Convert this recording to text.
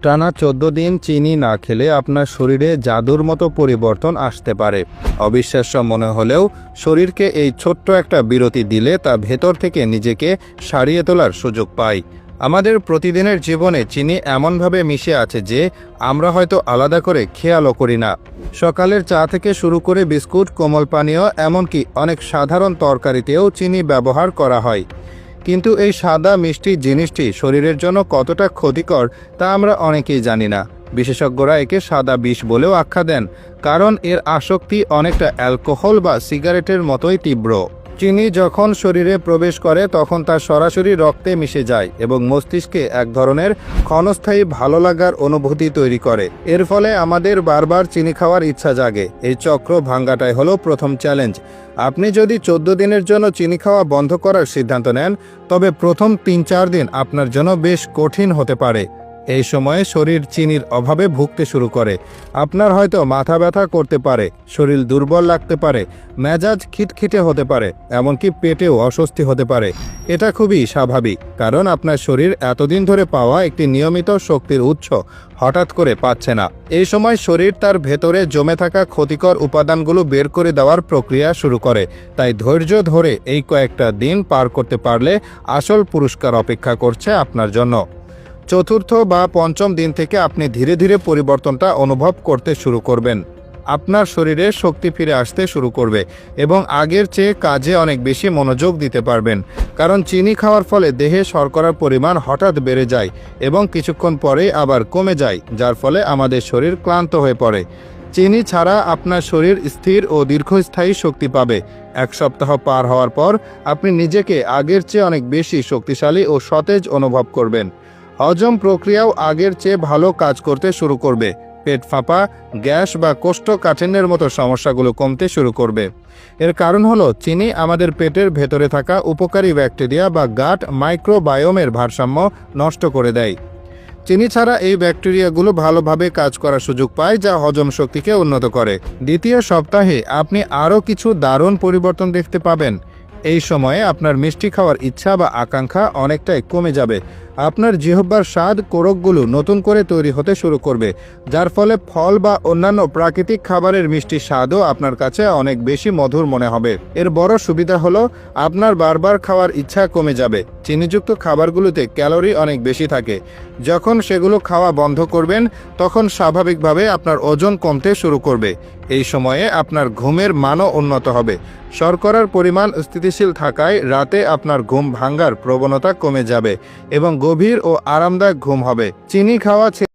টানা 14 দিন চিনি না খেলে আপনার শরীরে জাদুর মতো পরিবর্তন আসতে পারে। অবিশ্বাস্য মনে হলেও শরীরকে এই ছোট্ট একটা বিরতি দিলে তা ভেতর থেকে নিজেকে সারিয়ে তোলার সুযোগ পায়। আমাদের প্রতিদিনের জীবনে চিনি এমনভাবে মিশে আছে যে আমরা হয়তো আলাদা করে খেয়ালও করি না। সকালের চা থেকে শুরু করে বিস্কুট, কোমল পানীয়, এমনকি অনেক সাধারণ তরকারিতেও চিনি ব্যবহার করা হয়। কিন্তু এই সাদা মিষ্টি জিনিসটি শরীরের জন্য কতটা ক্ষতিকর তা আমরা অনেকেই জানি না। বিশেষজ্ঞরা একে সাদা বিষ বলেও আখ্যা দেন, কারণ এর আসক্তি অনেকটা অ্যালকোহল বা সিগারেটের মতোই তীব্র। চিনি যখন শরীরে প্রবেশ করে তখন তা সরাসরি রক্তে মিশে যায় এবং মস্তিষ্কে এক ধরনের ক্ষণস্থায়ী ভালো লাগার অনুভূতি তৈরি করে। এর ফলে আমাদের বারবার চিনি খাওয়ার ইচ্ছা জাগে। এই চক্র ভাঙ্গাটাই হলো প্রথম চ্যালেঞ্জ। আপনি যদি 14 দিনের জন্য চিনি খাওয়া বন্ধ করার সিদ্ধান্ত নেন, তবে প্রথম 3-4 দিন আপনার জন্য বেশ কঠিন হতে পারে। এই সময়ে শরীর চিনির অভাবে ভুগতে শুরু করে। আপনার হয়তো মাথা ব্যথা করতে পারে, শরীর দুর্বল লাগতে পারে, মেজাজ খিটখিটে হতে পারে, এমনকি পেটেও অস্বস্তি হতে পারে। এটা খুবই স্বাভাবিক, কারণ আপনার শরীর এতদিন ধরে পাওয়া একটি নিয়মিত শক্তির উৎস হঠাৎ করে পাচ্ছে না। এই সময় শরীর তার ভেতরে জমে থাকা ক্ষতিকর উপাদানগুলো বের করে দেওয়ার প্রক্রিয়া শুরু করে। তাই ধৈর্য ধরে এই কয়েকটা দিন পার করতে পারলে আসল পুরস্কার অপেক্ষা করছে আপনার জন্য। চতুর্থ বা পঞ্চম দিন থেকে আপনি ধীরে ধীরে পরিবর্তনটা অনুভব করতে শুরু করবেন। আপনার শরীরে শক্তি ফিরে আসতে শুরু করবে এবং আগের চেয়ে কাজে অনেক বেশি মনোযোগ দিতে পারবেন। কারণ চিনি খাওয়ার ফলে দেহে শর্করার পরিমাণ হঠাৎ বেড়ে যায় এবং কিছুক্ষণ পরেই আবার কমে যায়, যার ফলে আমাদের শরীর ক্লান্ত হয়ে পড়ে। চিনি ছাড়া আপনার শরীর স্থির ও দীর্ঘস্থায়ী শক্তি পাবে। 1 সপ্তাহ পার হওয়ার পর আপনি নিজেকে আগের চেয়ে অনেক বেশি শক্তিশালী ও সতেজ অনুভব করবেন। হজম প্রক্রিয়াও আগের চেয়ে ভালো কাজ করতে শুরু করবে। পেট ফাঁপা, গ্যাস বা কোষ্ঠকাঠিন্যের মতো সমস্যাগুলো কমতে শুরু করবে। এর কারণ হলো চিনি আমাদের পেটের ভেতরে থাকা উপকারী ব্যাকটেরিয়া বা গাট মাইক্রোবায়োমের ভারসাম্য নষ্ট করে দেয়। চিনি ছাড়া এই ব্যাকটেরিয়াগুলো ভালোভাবে কাজ করার সুযোগ পায়, যা হজম শক্তিকে উন্নত করে। দ্বিতীয় সপ্তাহে আপনি আরও কিছু দারুণ পরিবর্তন দেখতে পাবেন। এই সময়ে আপনার মিষ্টি খাওয়ার ইচ্ছা বা আকাঙ্ক্ষা অনেকটাই কমে যাবে। আপনার জিহ্বার স্বাদ কোরকগুলো নতুন করে তৈরি হতে শুরু করবে, যার ফলে ফল বা অন্যান্য প্রাকৃতিক খাবারের মিষ্টি স্বাদও আপনার কাছে অনেক বেশি মধুর মনে হবে। এর বড় সুবিধা হলো আপনার বারবার খাওয়ার ইচ্ছা কমে যাবে। চিনিযুক্ত খাবারগুলোতে ক্যালোরি অনেক বেশি থাকে। যখন সেগুলো খাওয়া বন্ধ করবেন, তখন স্বাভাবিকভাবে আপনার ওজন কমতে শুরু করবে। এই সময়ে আপনার ঘুমের মানও উন্নত হবে। শর্করার পরিমাণ স্থিতিশীল থাকায় রাতে আপনার ঘুম ভাঙার প্রবণতা কমে যাবে এবং গভীর ও আরামদায়ক ঘুম হবে। চিনি খাওয়া